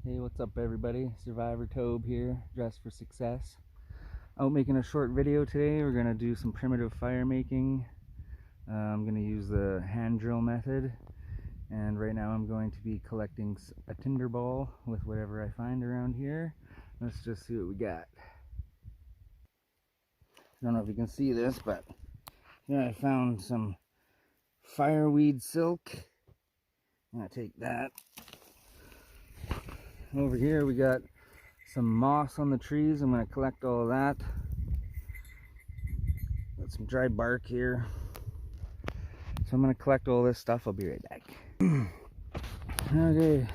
Hey, what's up everybody? Survivor Tobe here, dressed for success. Out making a short video today. We're going to do some primitive fire making. I'm going to use the hand drill method. And right now I'm going to be collecting a tinder ball with whatever I find around here. Let's just see what we got. I don't know if you can see this, but here I found some fireweed silk. I'm going to take that. Over here we got some moss on the trees. I'm going to collect all of that. Got some dry bark here. So I'm going to collect all this stuff. I'll be right back. Okay,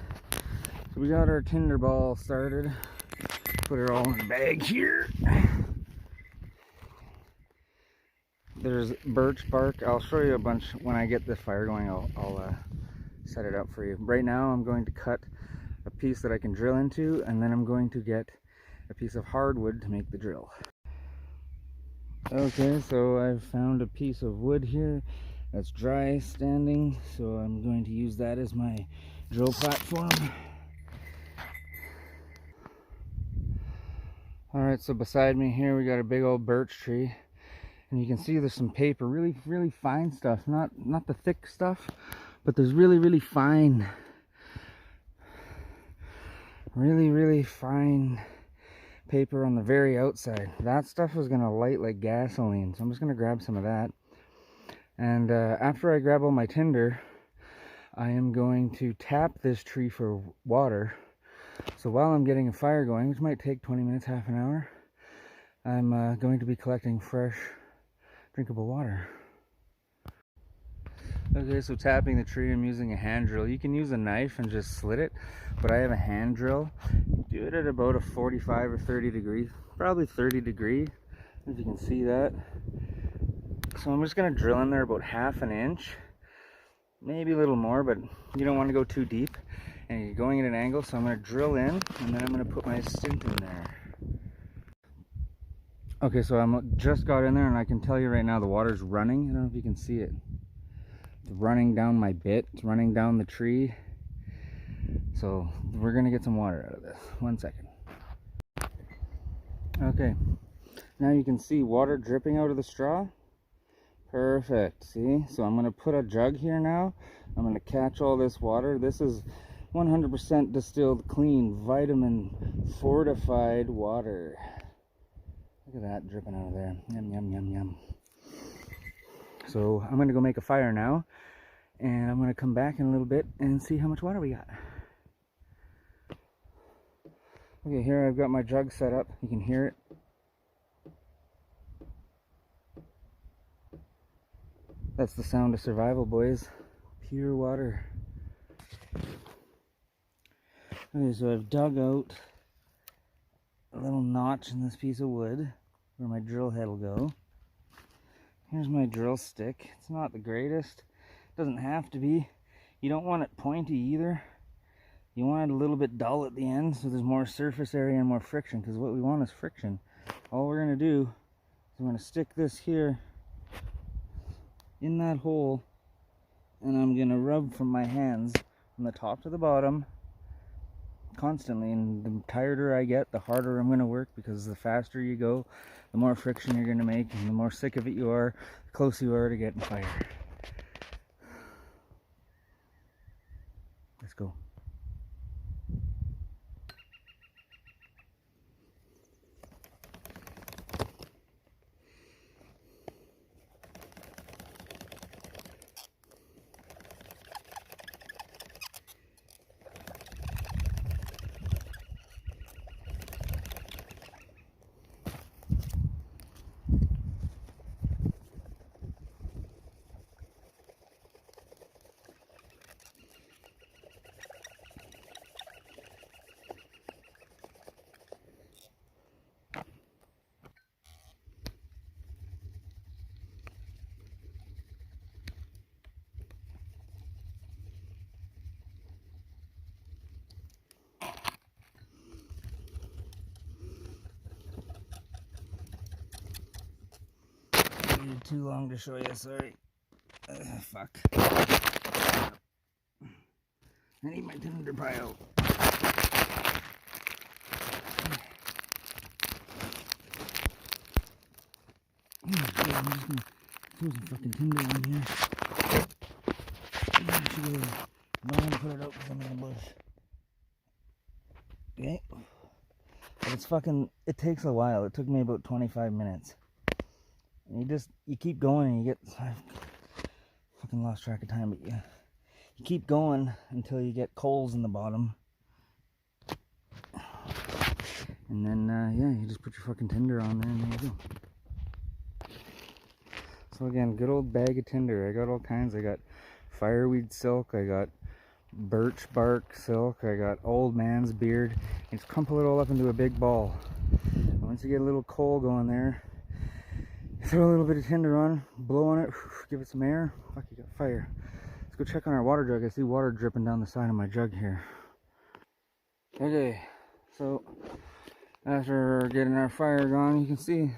so we got our tinder ball started. Put her all in the bag here. There's birch bark. I'll show you a bunch when I get this fire going. I'll set it up for you. Right now I'm going to cut a piece that I can drill into, and then I'm going to get a piece of hardwood to make the drill. Okay, so I've found a piece of wood here that's dry standing, so I'm going to use that as my drill platform. Alright, so beside me here we got a big old birch tree, and you can see there's some paper, really fine stuff, not the thick stuff, but there's really fine, really fine paper on the very outside. That stuff is going to light like gasoline, so I'm just going to grab some of that. And after I grab all my tinder, I am going to tap this tree for water. So while I'm getting a fire going, which might take 20 minutes, half an hour, I'm going to be collecting fresh, drinkable water. Okay, so tapping the tree, I'm using a hand drill. You can use a knife and just slit it, but I have a hand drill. Do it at about a 45 or 30 degree, probably 30 degree, if you can see that. So I'm just going to drill in there about ½ inch, maybe a little more, but you don't want to go too deep. And you're going at an angle, so I'm going to drill in, and then I'm going to put my stint in there. Okay, so I'm just got in there, and I can tell you right now the water's running. I don't know if you can see it. It's running down my bit, it's running down the tree. So we're going to get some water out of this. 1 second. Okay, now you can see water dripping out of the straw. Perfect, see? So I'm going to put a jug here now. I'm going to catch all this water. This is 100% distilled, clean, vitamin fortified water. Look at that dripping out of there. Yum. So I'm going to go make a fire now, and I'm going to come back in a little bit and see how much water we got. Okay, here I've got my jug set up. You can hear it. That's the sound of survival, boys. Pure water. Okay, so I've dug out a little notch in this piece of wood where my drill head will go. Here's my drill stick. It's not the greatest. Doesn't have to be. You don't want it pointy either. You want it a little bit dull at the end so there's more surface area and more friction, because what we want is friction. All we're going to do is I'm going to stick this here in that hole, and I'm going to rub from my hands from the top to the bottom constantly, and the tireder I get, the harder I'm going to work, because the faster you go, the more friction you're going to make, and the more sick of it you are, the closer you are to getting fire. Let's go. Too long to show you, sorry. Fuck. I need my tinder pile. I'm just gonna throw some fucking tinder on here. I should go run and put it out because I'm in the bush. Okay. But it's fucking, it takes a while. It took me about 25 minutes. And you keep going and you get, I fucking lost track of time, but you keep going until you get coals in the bottom. And then, yeah, you just put your fucking tinder on there and there you go. So again, good old bag of tinder. I got all kinds. I got fireweed silk. I got birch bark silk. I got old man's beard. You just crumple it all up into a big ball. Once you get a little coal going there, you throw a little bit of tinder on, blow on it, give it some air. Fuck, you got fire. Let's go check on our water jug. I see water dripping down the side of my jug here. Okay, so after getting our fire going, you can see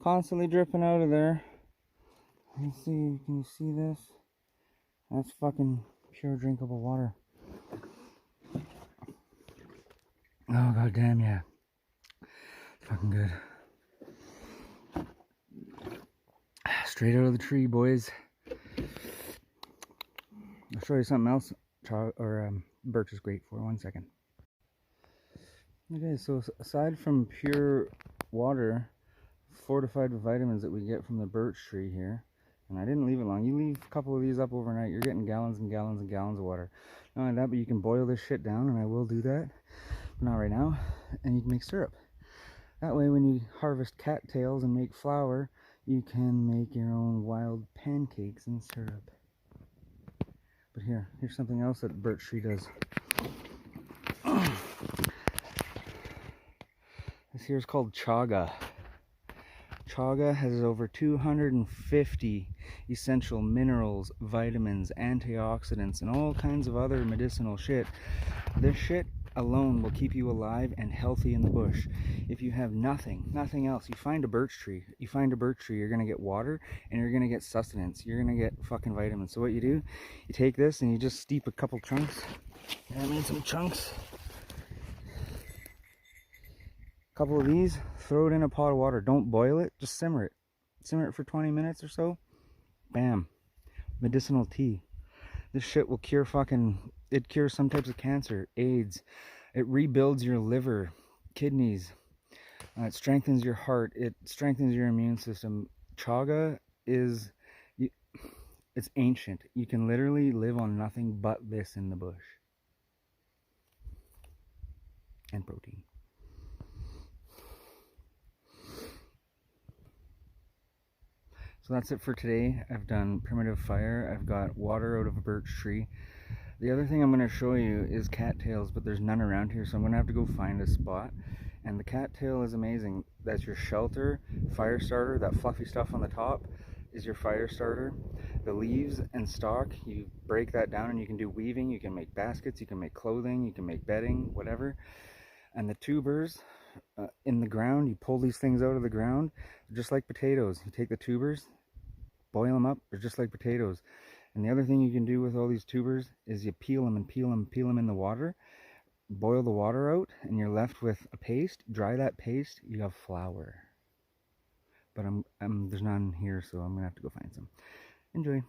constantly dripping out of there. Can you see this? That's fucking pure drinkable water. Oh god damn, yeah. Fucking good. Straight out of the tree, boys. I'll show you something else birch is great for. 1 second. Okay, so aside from pure water, fortified with vitamins that we get from the birch tree here, and I didn't leave it long. You leave a couple of these up overnight, you're getting gallons and gallons and gallons of water. Not only that, but you can boil this shit down, and I will do that, but not right now, and you can make syrup. That way, when you harvest cattails and make flour, you can make your own wild pancakes and syrup. But here's something else that birch tree does. This here is called chaga. Chaga has over 250 essential minerals, vitamins, antioxidants, and all kinds of other medicinal shit. This shit alone will keep you alive and healthy in the bush. If you have nothing else, you find a birch tree, you're gonna get water and you're gonna get sustenance. You're gonna get fucking vitamins. So what you do, you take this and you just steep a couple chunks. I made some chunks. Couple of these, throw it in a pot of water. Don't boil it, just simmer it. Simmer it for 20 minutes or so. Bam. Medicinal tea. This shit will cure it cures some types of cancer, AIDS. It rebuilds your liver, kidneys. It strengthens your heart. It strengthens your immune system. Chaga it's ancient. You can literally live on nothing but this in the bush. And protein. So that's it for today. I've done primitive fire. I've got water out of a birch tree. The other thing I'm going to show you is cattails, but there's none around here, so I'm going to have to go find a spot. And the cattail is amazing. That's your shelter, fire starter. That fluffy stuff on the top is your fire starter. The leaves and stalk, you break that down and you can do weaving. You can make baskets, you can make clothing, you can make bedding, whatever. And the tubers in the ground, you pull these things out of the ground, just like potatoes. You take the tubers, boil them up, they're just like potatoes. And the other thing you can do with all these tubers is you peel them in the water, boil the water out, and you're left with a paste. Dry that paste, you have flour. But there's none here, so I'm gonna have to go find some. Enjoy.